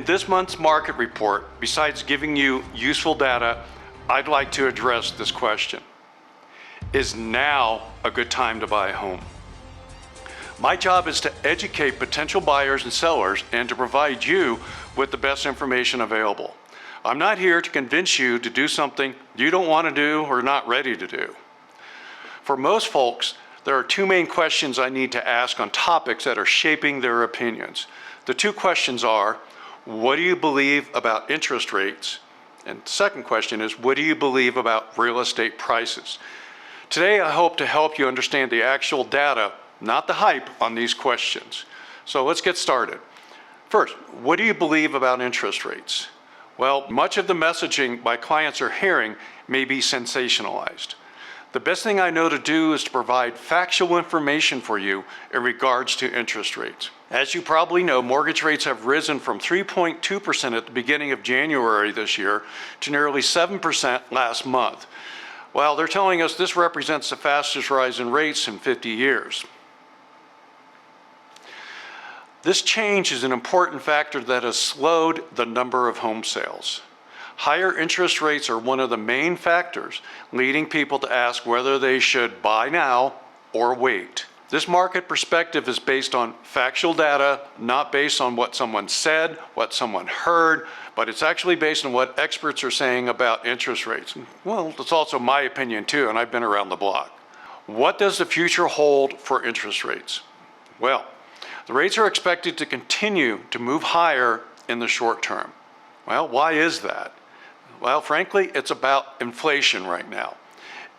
this month's market report, besides giving you useful data, I'd like to address this question. Is now a good time to buy a home? My job is to educate potential buyers and sellers and to provide you with the best information available. I'm not here to convince you to do something you don't want to do or not ready to do. For most folks, there are two main questions I need to ask on topics that are shaping their opinions. The two questions are, what do you believe about interest rates? And the second question is, what do you believe about real estate prices? Today, I hope to help you understand the actual data, not the hype, on these questions. So let's get started. First, what do you believe about interest rates? Well, much of the messaging my clients are hearing may be sensationalized. The best thing I know to do is to provide factual information for you in regards to interest rates. As you probably know, mortgage rates have risen from 3.2% at the beginning of January this year to nearly 7% last month. Well, they're telling us this represents the fastest rise in rates in 50 years. This change is an important factor that has slowed the number of home sales. Higher interest rates are one of the main factors leading people to ask whether they should buy now or wait. This market perspective is based on factual data, not based on what someone said, what someone heard, but it's actually based on what experts are saying about interest rates. Well, it's also my opinion too, and I've been around the block. What does the future hold for interest rates? Well, the rates are expected to continue to move higher in the short term. Well, why is that? Well, frankly, it's about inflation right now,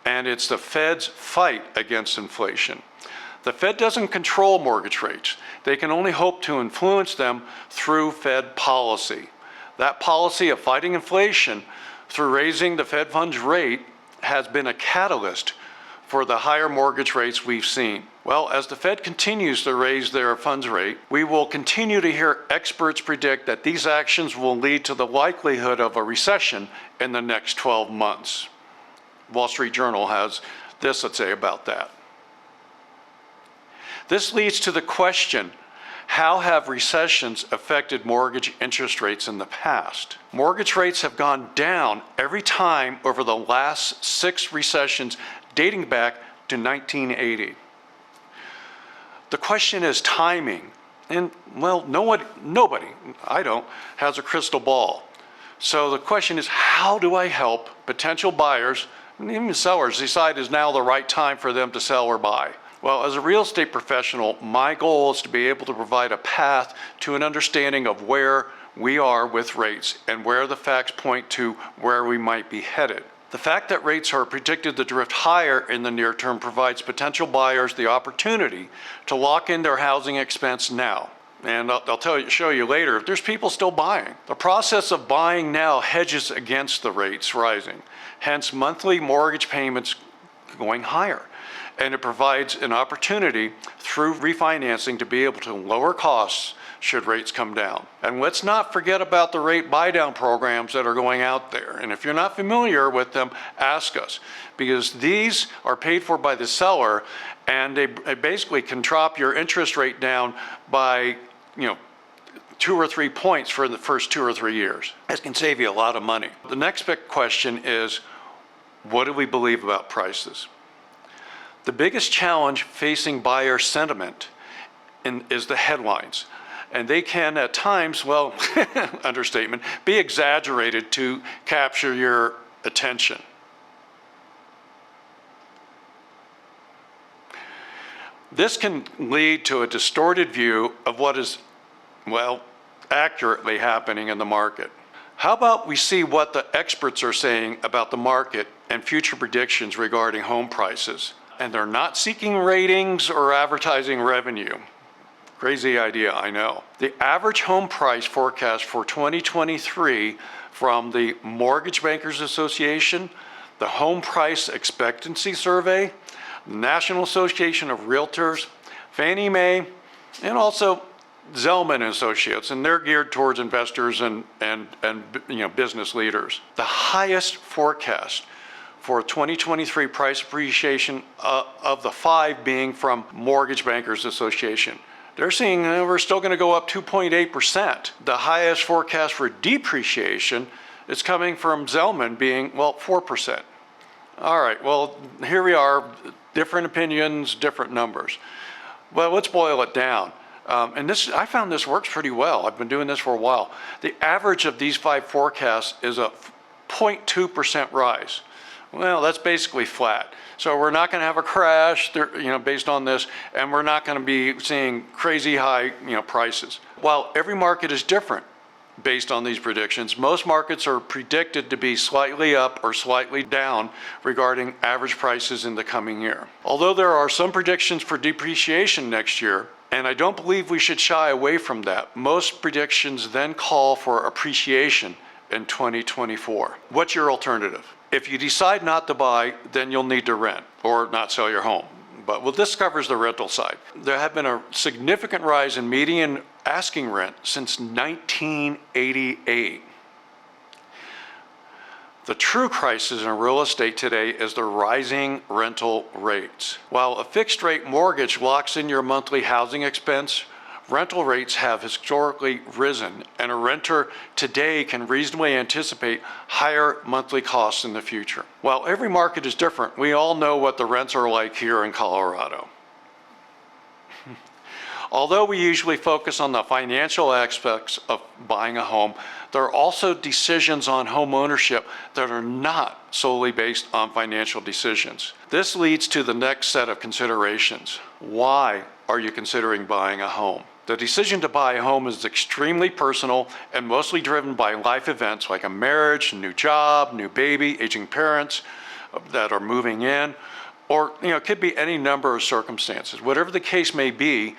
and it's the Fed's fight against inflation. The Fed doesn't control mortgage rates. They can only hope to influence them through Fed policy. That policy of fighting inflation through raising the Fed funds rate has been a catalyst for the higher mortgage rates we've seen. Well, as the Fed continues to raise their funds rate, we will continue to hear experts predict that these actions will lead to the likelihood of a recession in the next 12 months. Wall Street Journal has this to say about that. This leads to the question, how have recessions affected mortgage interest rates in the past? Mortgage rates have gone down every time over the last 6 recessions dating back to 1980. The question is timing, and well, nobody, I don't, has a crystal ball. So the question is, how do I help potential buyers, and even sellers, decide is now the right time for them to sell or buy? Well, as a real estate professional, my goal is to be able to provide a path to an understanding of where we are with rates and where the facts point to where we might be headed. The fact that rates are predicted to drift higher in the near term provides potential buyers the opportunity to lock in their housing expense now. And I'll show you later, there's people still buying. The process of buying now hedges against the rates rising, hence monthly mortgage payments going higher. And it provides an opportunity through refinancing to be able to lower costs should rates come down. And let's not forget about the rate buy-down programs that are going out there. And if you're not familiar with them, ask us, because these are paid for by the seller, and they basically can drop your interest rate down by 2 or 3 points for the first 2 or 3 years. This can save you a lot of money. The next big question is, what do we believe about prices? The biggest challenge facing buyer sentiment is the headlines. And they can at times, well, understatement, be exaggerated to capture your attention. This can lead to a distorted view of what is, well, accurately happening in the market. How about we see what the experts are saying about the market and future predictions regarding home prices? And they're not seeking ratings or advertising revenue. Crazy idea, I know. The average home price forecast for 2023 from the Mortgage Bankers Association, the Home Price Expectancy Survey, National Association of Realtors, Fannie Mae, and also Zelman Associates, and they're geared towards investors and business leaders. The highest forecast for 2023 price appreciation of the 5 being from Mortgage Bankers Association. they're seeing we're still going to go up 2.8%. The highest forecast for depreciation is coming from Zelman being, well, 4%. All right, well, here we are, different opinions, different numbers. Well, let's boil it down. And I found this works pretty well. I've been doing this for a while. The average of these 5 forecasts is a 0.2% rise. Well, that's basically flat. So we're not going to have a crash, based on this, and we're not going to be seeing crazy high, prices. While every market is different based on these predictions, most markets are predicted to be slightly up or slightly down regarding average prices in the coming year. Although there are some predictions for depreciation next year, and I don't believe we should shy away from that, most predictions then call for appreciation in 2024. What's your alternative? If you decide not to buy, then you'll need to rent or not sell your home. But this covers the rental side. There have been a significant rise in median asking rent since 1988. The true crisis in real estate today is the rising rental rates. While a fixed rate mortgage locks in your monthly housing expense, rental rates have historically risen, and a renter today can reasonably anticipate higher monthly costs in the future. While every market is different, we all know what the rents are like here in Colorado. Although we usually focus on the financial aspects of buying a home, there are also decisions on home ownership that are not solely based on financial decisions. This leads to the next set of considerations. Why are you considering buying a home? The decision to buy a home is extremely personal and mostly driven by life events like a marriage, a new job, new baby, aging parents that are moving in, or it could be any number of circumstances. Whatever the case may be,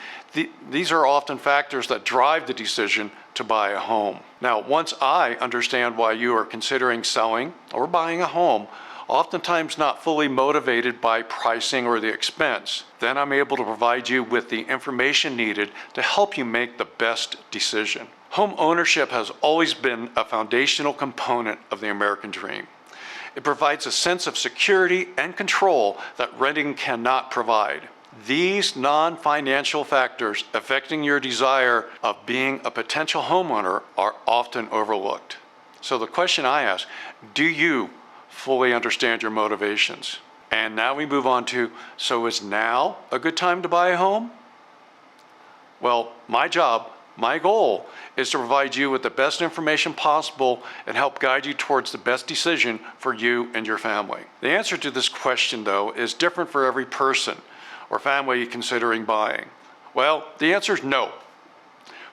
these are often factors that drive the decision to buy a home. Now, once I understand why you are considering selling or buying a home, oftentimes not fully motivated by pricing or the expense, then I'm able to provide you with the information needed to help you make the best decision. Home ownership has always been a foundational component of the American dream. It provides a sense of security and control that renting cannot provide. These non-financial factors affecting your desire of being a potential homeowner are often overlooked. So the question I ask, do you fully understand your motivations? And now we move on to, so is now a good time to buy a home? Well, my goal is to provide you with the best information possible and help guide you towards the best decision for you and your family. The answer to this question, though, is different for every person or family considering buying. Well, the answer is no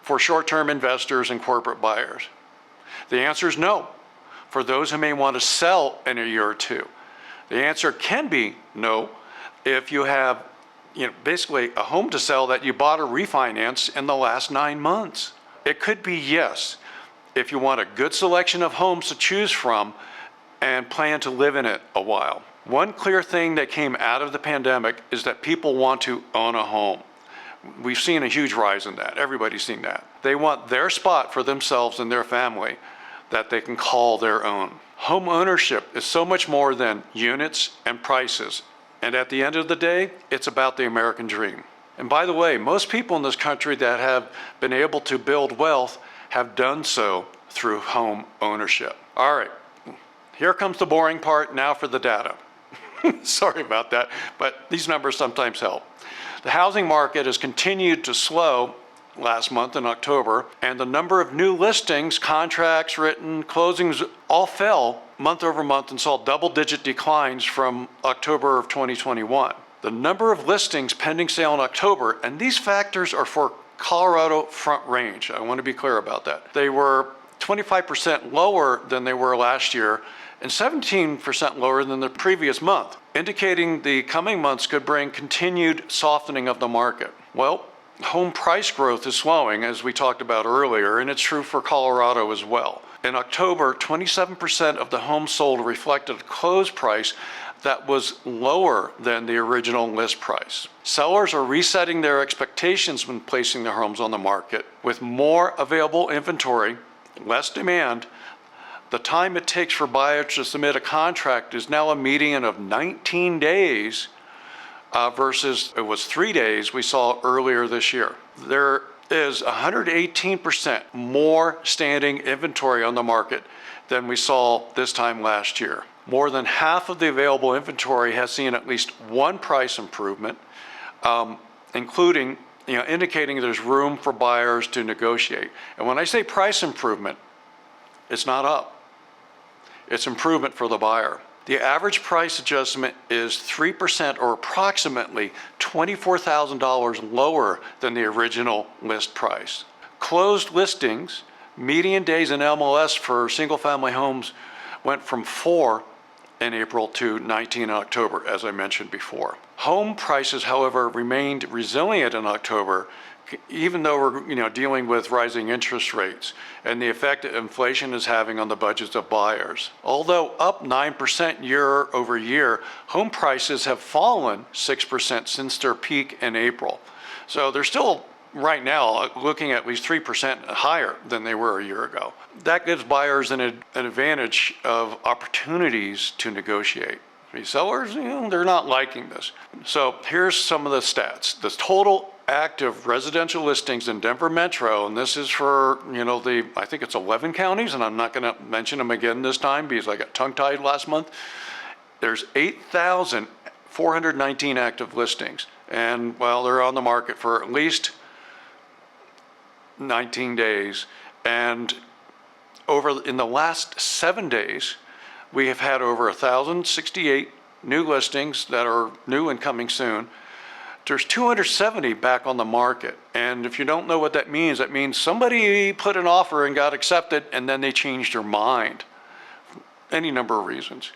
for short-term investors and corporate buyers. The answer is no for those who may want to sell in a year or two. The answer can be no if you have basically a home to sell that you bought or refinanced in the last 9 months. It could be yes if you want a good selection of homes to choose from and plan to live in it a while. One clear thing that came out of the pandemic is that people want to own a home. We've seen a huge rise in that. Everybody's seen that. They want their spot for themselves and their family that they can call their own. Home ownership is so much more than units and prices. And at the end of the day, it's about the American dream. And by the way, most people in this country that have been able to build wealth have done so through home ownership. All right, here comes the boring part now for the data. Sorry about that, but these numbers sometimes help. The housing market has continued to slow last month in October, and the number of new listings, contracts written, closings all fell month over month and saw double-digit declines from October of 2021. The number of listings pending sale in October, and these factors are for Colorado Front Range. I want to be clear about that. They were 25% lower than they were last year and 17% lower than the previous month, indicating the coming months could bring continued softening of the market. Well, home price growth is slowing, as we talked about earlier, and it's true for Colorado as well. In October, 27% of the homes sold reflected a close price that was lower than the original list price. Sellers are resetting their expectations when placing their homes on the market. With more available inventory, less demand, the time it takes for buyers to submit a contract is now a median of 19 days versus it was 3 days we saw earlier this year. There is 118% more standing inventory on the market than we saw this time last year. More than half of the available inventory has seen at least one price improvement, including, indicating there's room for buyers to negotiate. And when I say price improvement, it's not up. It's improvement for the buyer. The average price adjustment is 3% or approximately $24,000 lower than the original list price. Closed listings, median days in MLS for single-family homes went from 4 in April to 19 in October, as I mentioned before. Home prices, however, remained resilient in October, even though we're dealing with rising interest rates and the effect that inflation is having on the budgets of buyers. Although up 9% year over year, home prices have fallen 6% since their peak in April. So they're still right now looking at least 3% higher than they were a year ago. That gives buyers an advantage of opportunities to negotiate. Sellers, they're not liking this. So here's some of the stats. The total active residential listings in Denver Metro, and this is for, I think it's 11 counties, and I'm not going to mention them again this time because I got tongue-tied last month. There's 8,419 active listings, and they're on the market for at least 19 days. And in the last 7 days, we have had over 1,068 new listings that are new and coming soon. There's 270 back on the market. And if you don't know what that means somebody put an offer and got accepted, and then they changed their mind. Any number of reasons.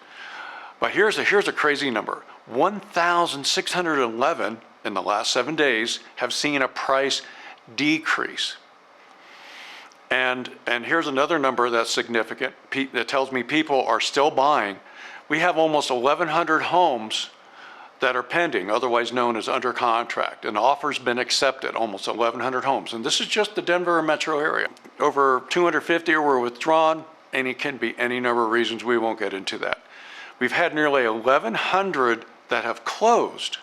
But here's a crazy number. 1,611 in the last 7 days have seen a price decrease. And here's another number that's significant that tells me people are still buying. We have almost 1,100 homes that are pending, otherwise known as under contract. An offer's been accepted, almost 1,100 homes. And this is just the Denver metro area. Over 250 were withdrawn, and it can be any number of reasons. We won't get into that. We've had nearly 1,100 that have closed.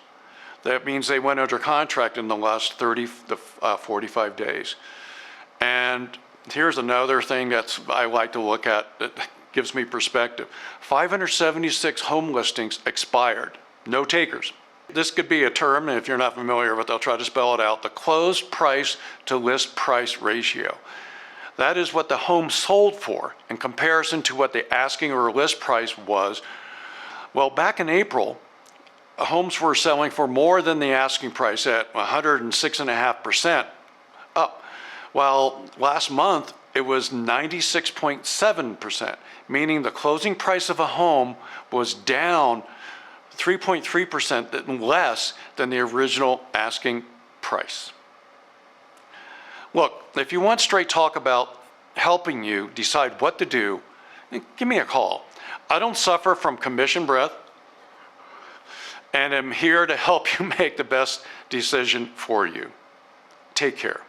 That means they went under contract in the last 30 to 45 days. And here's another thing I like to look at that gives me perspective. 576 home listings expired. No takers. This could be a term, and if you're not familiar with it, I'll try to spell it out. The closed price to list price ratio. That is what the home sold for in comparison to what the asking or list price was. Well, back in April, homes were selling for more than the asking price at 106.5% up. While last month, it was 96.7%, meaning the closing price of a home was down 3.3% less than the original asking price. Look, if you want straight talk about helping you decide what to do, give me a call. I don't suffer from commission breath, and am here to help you make the best decision for you. Take care.